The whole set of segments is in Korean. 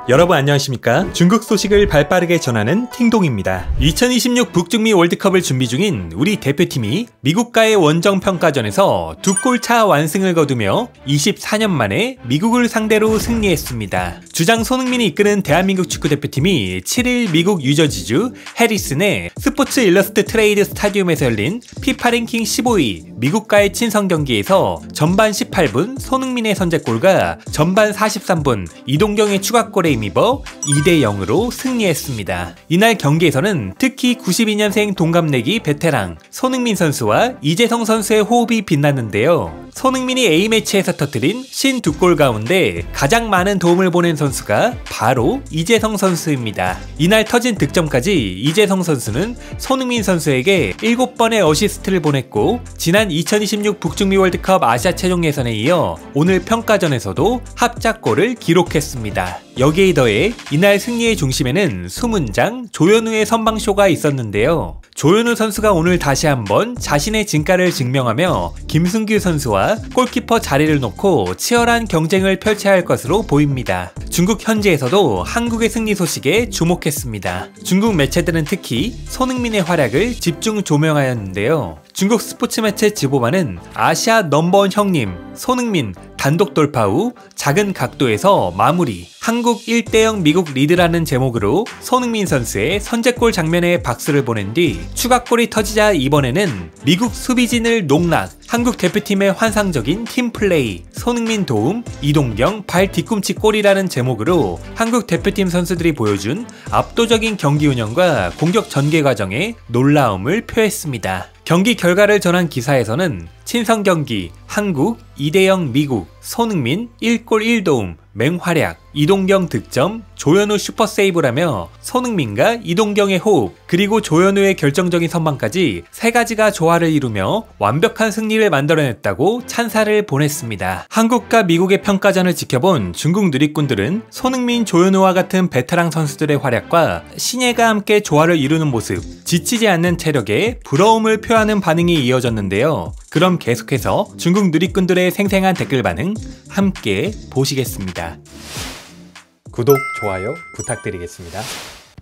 여러분 안녕하십니까? 중국 소식을 발빠르게 전하는 팅동입니다. 2026 북중미 월드컵을 준비 중인 우리 대표팀이 미국과의 원정평가전에서 2골차 완승을 거두며 24년 만에 미국을 상대로 승리했습니다. 주장 손흥민이 이끄는 대한민국 축구대표팀이 7일 미국 뉴저지주 해리슨의 스포츠 일러스트 트레이드 스타디움에서 열린 피파 랭킹 15위 미국과의 친선 경기에서 전반 18분 손흥민의 선제골과 전반 43분 이동경의 추가골에 힘입어 2대0으로 승리했습니다. 이날 경기에서는 특히 92년생 동갑내기 베테랑 손흥민 선수와 이재성 선수의 호흡이 빛났는데요. 손흥민이 A매치에서 터뜨린 52골 가운데 가장 많은 도움을 보낸 선수가 바로 이재성 선수입니다. 이날 터진 득점까지 이재성 선수는 손흥민 선수에게 7번의 어시스트를 보냈고 지난 2026 북중미 월드컵 아시아 최종 예선에 이어 오늘 평가전에서도 합작골을 기록했습니다. 여기에 더해 이날 승리의 중심에는 수문장 조현우의 선방쇼가 있었는데요. 조현우 선수가 오늘 다시 한번 자신의 진가를 증명하며 김승규 선수와 골키퍼 자리를 놓고 치열한 경쟁을 펼쳐야 할 것으로 보입니다. 중국 현지에서도 한국의 승리 소식에 주목했습니다. 중국 매체들은 특히 손흥민의 활약을 집중 조명하였는데요. 중국 스포츠 매체 지보만은 아시아 넘버원 형님 손흥민 단독 돌파 후 작은 각도에서 마무리 한국 1대0 미국 리드라는 제목으로 손흥민 선수의 선제골 장면에 박수를 보낸 뒤 추가골이 터지자 이번에는 미국 수비진을 농락 한국 대표팀의 환상적인 팀플레이 손흥민 도움 이동경 발 뒤꿈치 골이라는 제목으로 한국 대표팀 선수들이 보여준 압도적인 경기 운영과 공격 전개 과정에 놀라움을 표했습니다. 경기 결과를 전한 기사에서는 친선 경기 한국 2대0 미국 손흥민 1골 1도움 맹활약 이동경 득점 조현우 슈퍼세이브라며 손흥민과 이동경의 호흡 그리고 조현우의 결정적인 선방까지 세 가지가 조화를 이루며 완벽한 승리를 만들어냈다고 찬사를 보냈습니다. 한국과 미국의 평가전을 지켜본 중국 누리꾼들은 손흥민 조현우와 같은 베테랑 선수들의 활약과 신예가 함께 조화를 이루는 모습 지치지 않는 체력에 부러움을 표하는 반응이 이어졌는데요. 그럼 계속해서 중국 누리꾼들의 생생한 댓글 반응 함께 보시겠습니다. 구독, 좋아요 부탁드리겠습니다.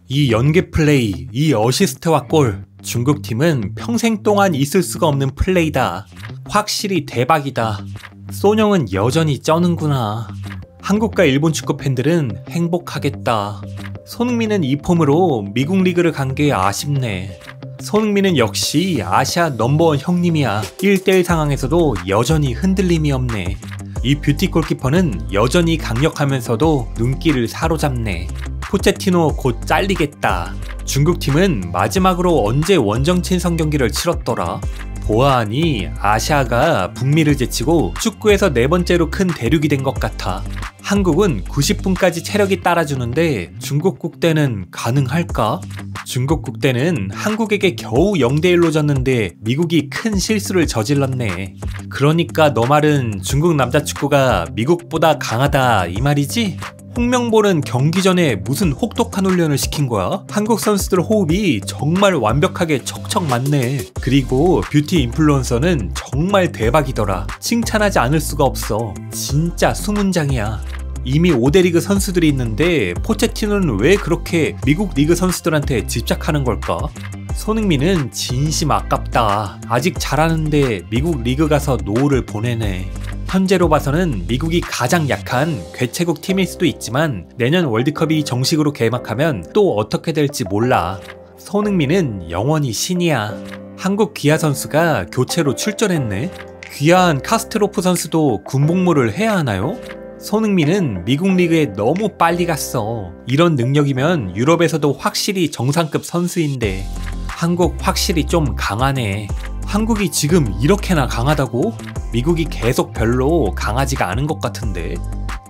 이 연계 플레이, 이 어시스트와 골 중국 팀은 평생 동안 있을 수가 없는 플레이다. 확실히 대박이다. 소뇽은 여전히 쩌는구나. 한국과 일본 축구 팬들은 행복하겠다. 손흥민은 이 폼으로 미국 리그를 간 게 아쉽네. 손흥민은 역시 아시아 넘버원 형님이야. 1대1 상황에서도 여전히 흔들림이 없네. 이 뷰티 골키퍼는 여전히 강력하면서도 눈길을 사로잡네. 포체티노 곧 잘리겠다. 중국팀은 마지막으로 언제 원정 친선 경기를 치렀더라? 보아하니 아시아가 북미를 제치고 축구에서 네 번째로 큰 대륙이 된 것 같아. 한국은 90분까지 체력이 따라주는데 중국 국대는 가능할까? 중국 국대는 한국에게 겨우 0대1로 졌는데 미국이 큰 실수를 저질렀네. 그러니까 너 말은 중국 남자 축구가 미국보다 강하다 이 말이지? 홍명보는 경기 전에 무슨 혹독한 훈련을 시킨 거야? 한국 선수들 호흡이 정말 완벽하게 척척 맞네. 그리고 뷰티 인플루언서는 정말 대박이더라. 칭찬하지 않을 수가 없어. 진짜 수문장이야. 이미 5대 리그 선수들이 있는데 포체티노는 왜 그렇게 미국 리그 선수들한테 집착하는 걸까? 손흥민은 진심 아깝다. 아직 잘하는데 미국 리그 가서 노후를 보내네. 현재로 봐서는 미국이 가장 약한 괴체국 팀일 수도 있지만 내년 월드컵이 정식으로 개막하면 또 어떻게 될지 몰라. 손흥민은 영원히 신이야. 한국 기아 선수가 교체로 출전했네. 귀한 카스트로프 선수도 군복무를 해야 하나요? 손흥민은 미국 리그에 너무 빨리 갔어. 이런 능력이면 유럽에서도 확실히 정상급 선수인데 한국 확실히 좀 강하네. 한국이 지금 이렇게나 강하다고? 미국이 계속 별로 강하지가 않은 것 같은데.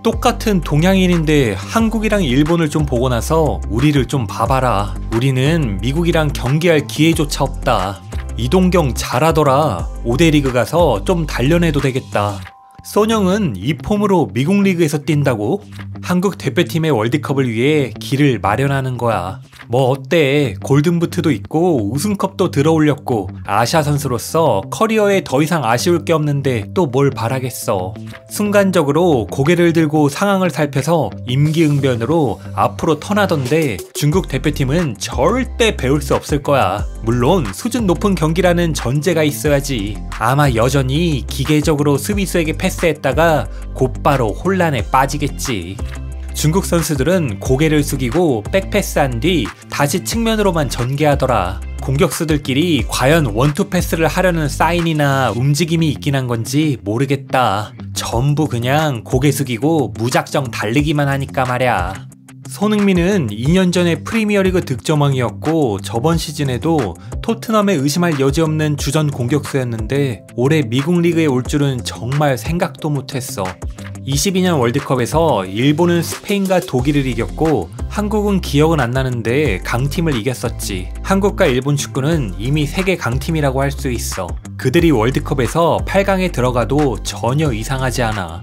똑같은 동양인인데 한국이랑 일본을 좀 보고 나서 우리를 좀 봐봐라. 우리는 미국이랑 경기할 기회조차 없다. 이동경 잘하더라. 5대 리그 가서 좀 단련해도 되겠다. 소뇽은 이 폼으로 미국 리그에서 뛴다고? 한국 대표팀의 월드컵을 위해 길을 마련하는 거야. 뭐 어때? 골든부트도 있고 우승컵도 들어올렸고 아시아 선수로서 커리어에 더 이상 아쉬울 게 없는데 또 뭘 바라겠어. 순간적으로 고개를 들고 상황을 살펴서 임기응변으로 앞으로 턴하던데 중국 대표팀은 절대 배울 수 없을 거야. 물론 수준 높은 경기라는 전제가 있어야지. 아마 여전히 기계적으로 수비수에게 패스했다가 곧바로 혼란에 빠지겠지. 중국 선수들은 고개를 숙이고 백패스한 뒤 다시 측면으로만 전개하더라. 공격수들끼리 과연 원투 패스를 하려는 사인이나 움직임이 있긴 한 건지 모르겠다. 전부 그냥 고개 숙이고 무작정 달리기만 하니까 말야. 손흥민은 2년 전에 프리미어리그 득점왕이었고 저번 시즌에도 토트넘에 의심할 여지 없는 주전 공격수였는데 올해 미국 리그에 올 줄은 정말 생각도 못했어. 22년 월드컵에서 일본은 스페인과 독일을 이겼고 한국은 기억은 안 나는데 강팀을 이겼었지. 한국과 일본 축구는 이미 세계 강팀이라고 할 수 있어. 그들이 월드컵에서 8강에 들어가도 전혀 이상하지 않아.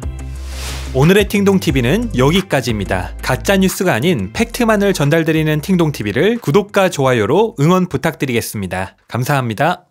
오늘의 팅동TV는 여기까지입니다. 가짜뉴스가 아닌 팩트만을 전달드리는 팅동TV를 구독과 좋아요로 응원 부탁드리겠습니다. 감사합니다.